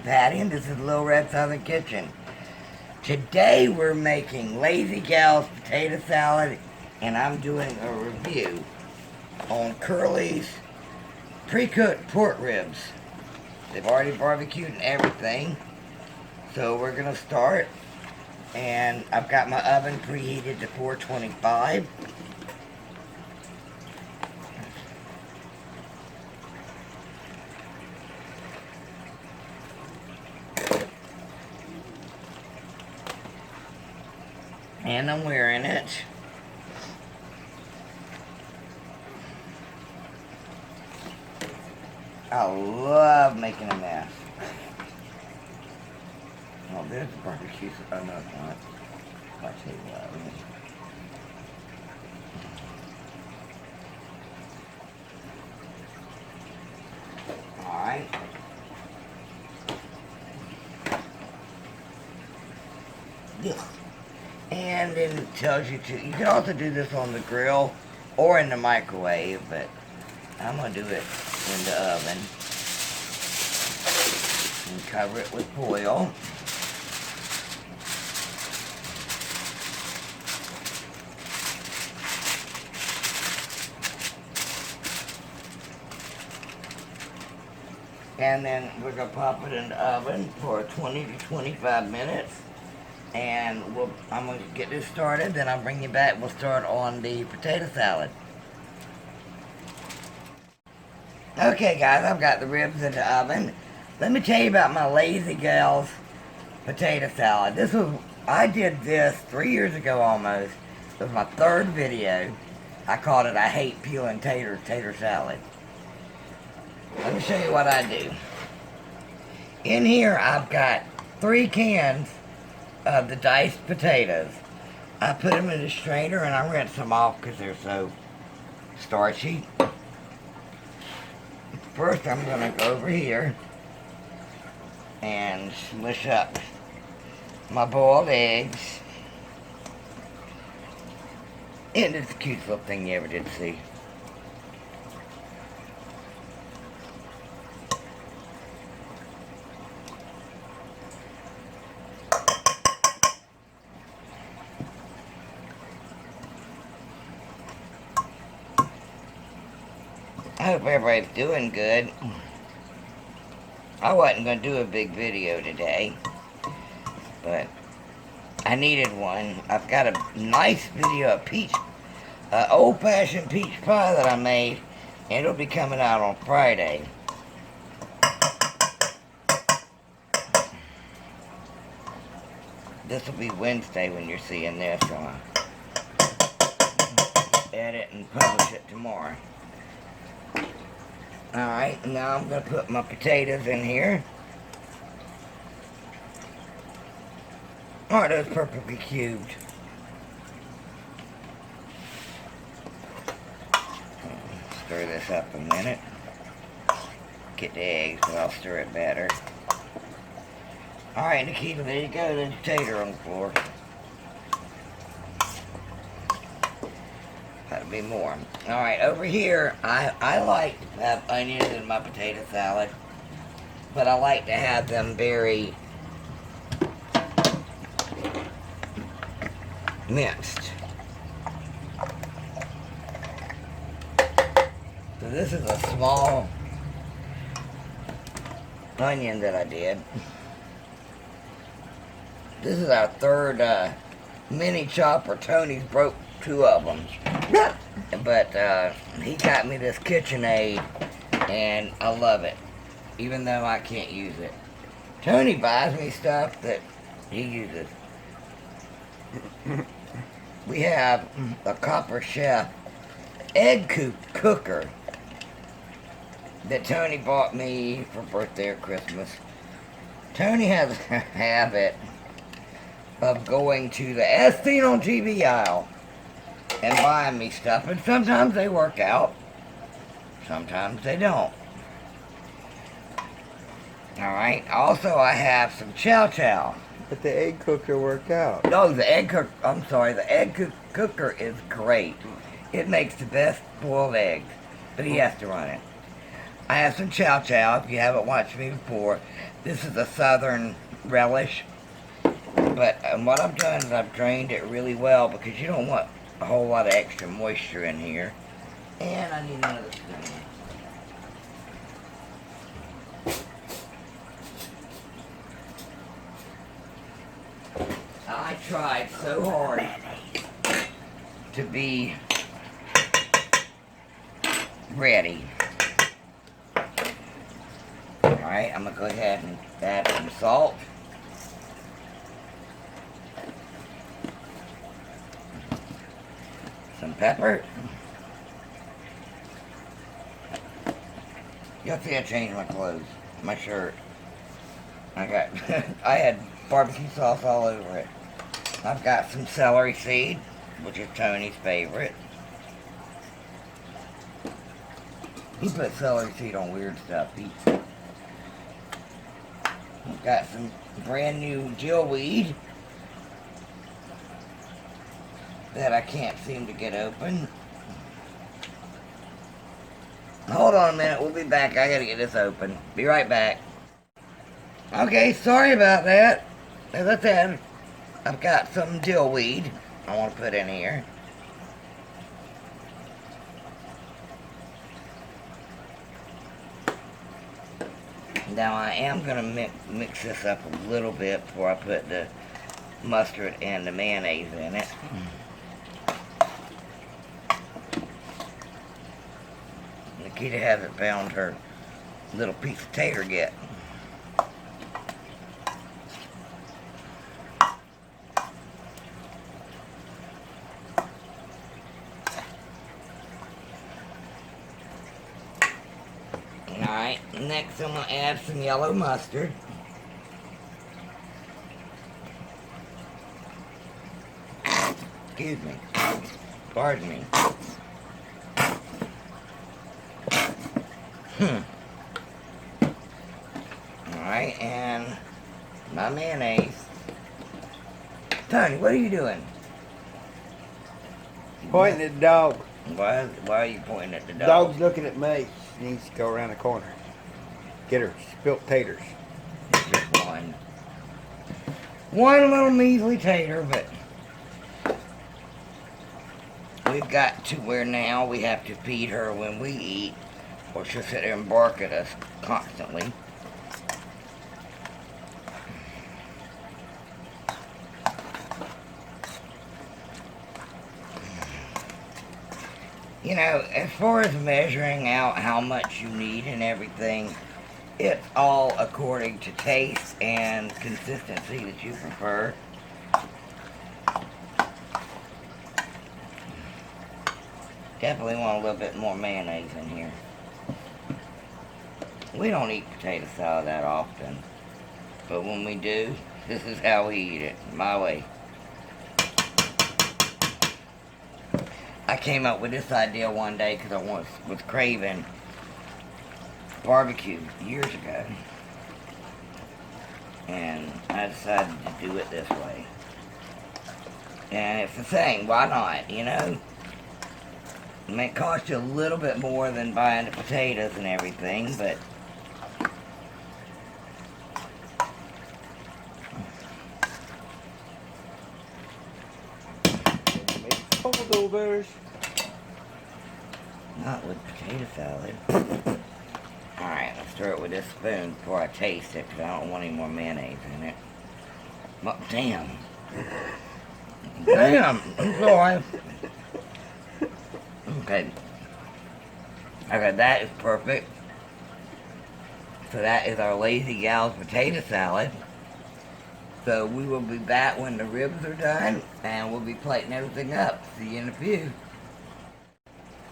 Patty, and this is Little Red Southern Kitchen. Today we're making Lazy Gal's potato salad, and I'm doing a review on Curly's pre-cooked pork ribs. They've already barbecued and everything, so we're gonna start. And I've got my oven preheated to 425. And I'm wearing it. I love making a mess. Oh, there's the barbecue. Oh, no, it's not. I'll tell you what. Alright. And then it tells you to, you can also do this on the grill or in the microwave, but I'm going to do it in the oven. And cover it with foil. And then we're going to pop it in the oven for 20 to 25 minutes. And I'm going to get this started, then I'll bring you back. We'll start on the potato salad. Okay guys, I've got the ribs in the oven. Let me tell you about my Lazy Gal's potato salad. I did this 3 years ago almost. It was my third video. I called it I Hate Peeling Tater Salad. Let me show you what I do. In here I've got 3 cans of the diced potatoes. I put them in the strainer and I rinse them off because they're so starchy. First I'm going to go over here and smush up my boiled eggs. And it's the cutest little thing you ever did see. I hope everybody's doing good. I wasn't going to do a big video today, but I needed one. I've got a nice video of old-fashioned peach pie that I made, and it'll be coming out on Friday. This will be Wednesday when you're seeing this, so I'll edit and publish it tomorrow. Alright, now I'm going to put my potatoes in here. Aren't those perfectly cubed? Stir this up a minute. Get the eggs, but I'll stir it better. Alright, Nikita, there you go. There's a tater on the floor. That'll be more. Alright, over here, I like to have onions in my potato salad, but I like to have them very minced. So this is a small onion that I did. This is our third mini chopper. Tony's broke 2 of them. But he got me this KitchenAid, and I love it, even though I can't use it. Tony buys me stuff that he uses. We have a Copper Chef egg cooker that Tony bought me for birthday or Christmas. Tony has a habit of going to the as seen on TV aisle and buying me stuff, and sometimes they work out, sometimes they don't. Alright, also I have some chow. But the egg cooker worked out. No, the egg cooker, I'm sorry, the egg cooker is great. It makes the best boiled eggs, but he has to run it. I have some chow. If you haven't watched me before, This is a southern relish. But what I've done is I've drained it really well because you don't want a whole lot of extra moisture in here. And I need another spoon. I tried so hard to be ready. Alright, I'm going to go ahead and add some salt. Some pepper. You'll see I changed my clothes, my shirt. I had barbecue sauce all over it. I've got some celery seed, which is Tony's favorite. He puts celery seed on weird stuff. I've got some brand new dill weed that I can't seem to get open. Hold on a minute, we'll be back. I gotta get this open. Be right back. Okay, sorry about that. As I said, I've got some dill weed I want to put in here. Now I am going to mix this up a little bit before I put the mustard and the mayonnaise in it. Nikita hasn't found her little piece of tater yet. Alright, next I'm going to add some yellow mustard. Excuse me. Pardon me. Alright, and my mayonnaise. Tony, what are you doing? Pointing at the dog. Why are you pointing at the dog? Dog's looking at me. She needs to go around the corner. Get her spilt taters. Just one. One little measly tater, but we've got to where now we have to feed her when we eat, or she'll sit there and bark at us constantly. You know, as far as measuring out how much you need and everything, it's all according to taste and consistency that you prefer. Definitely want a little bit more mayonnaise in here. We don't eat potato salad that often, but when we do, this is how we eat it, my way. I came up with this idea one day because I was craving barbecue years ago, and I decided to do it this way. And it's the thing, why not, you know? It may cost you a little bit more than buying the potatoes and everything, but Holdovers. not with potato salad. Alright, let's stir it with this spoon before I taste it, because I don't want any more mayonnaise in it. Well, damn. Damn, I'm sorry. Okay. Okay, that is perfect. So that is our Lazy Gal's potato salad. So we will be back when the ribs are done, and we'll be plating everything up. See you in a few.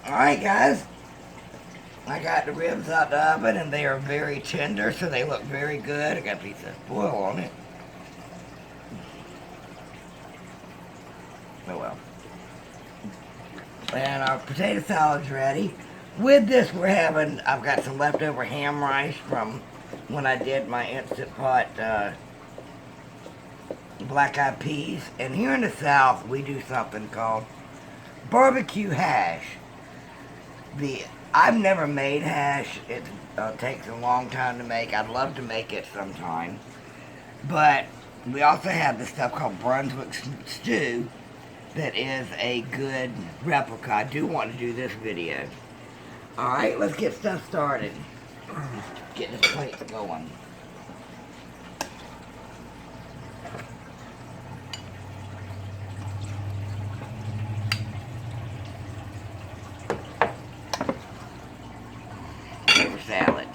Alright guys, I got the ribs out the oven, and they are very tender, so they look very good. I got a piece of foil on it. Oh well. And our potato salad's ready. With this I've got some leftover ham rice from when I did my Instant Pot black eyed peas. And here in the South, we do something called barbecue hash. The I've never made hash. It takes a long time to make. I'd love to make it sometime. But we also have this stuff called Brunswick Stew that is a good replica. I do want to do this video. Alright, let's get stuff started. Get this plate going. Salad.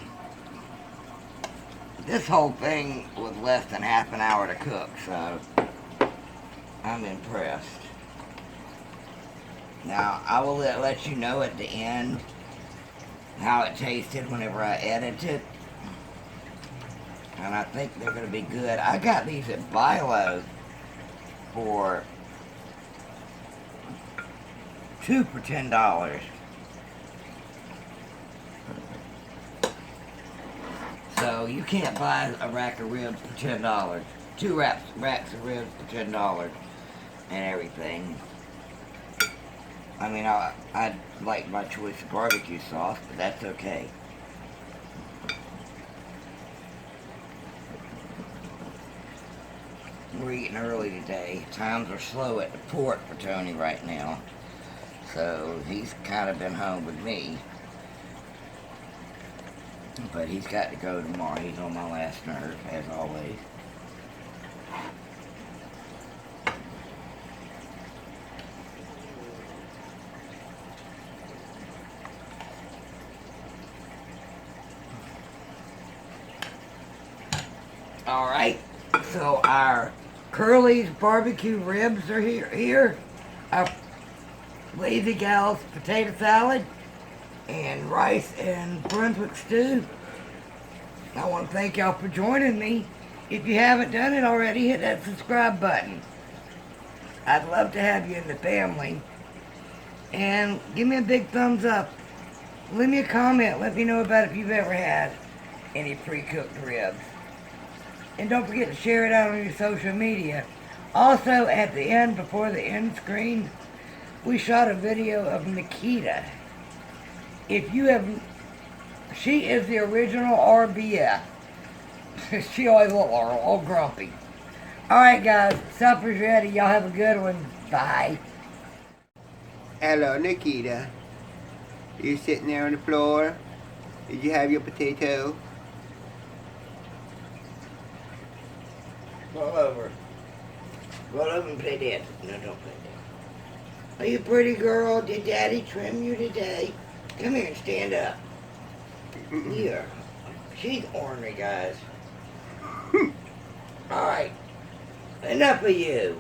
This whole thing was less than half an hour to cook, so I'm impressed. Now, I will let you know at the end how it tasted whenever I edit it. And I think they're going to be good. I got these at Bilo for 2 for $10. So you can't buy a rack of ribs for $10. 2 racks of ribs for $10 and everything. I mean, I like my choice of barbecue sauce, but that's okay. We're eating early today. Times are slow at the port for Tony right now. So he's kind of been home with me. But he's got to go tomorrow. He's on my last nerve, as always. Alright, so our Curly's barbecue ribs are here. Our Lazy Gal's potato salad. And rice and Brunswick stew. I want to thank y'all for joining me. If you haven't done it already, hit that subscribe button. I'd love to have you in the family. And give me a big thumbs up. Leave me a comment. Let me know about if you've ever had any pre-cooked ribs. And don't forget to share it out on your social media. Also, at the end, before the end screen, we shot a video of Nikita. If you have, she is the original RBF. She always looked all grumpy. Alright guys, supper's ready. Y'all have a good one. Bye. Hello, Nikita. You sitting there on the floor? Did you have your potato? Roll over. Roll over and play dead. No, don't play dead. Are you a pretty girl? Did Daddy trim you today? Come here and stand up. Here. She's ornery, guys. Alright. Enough of you.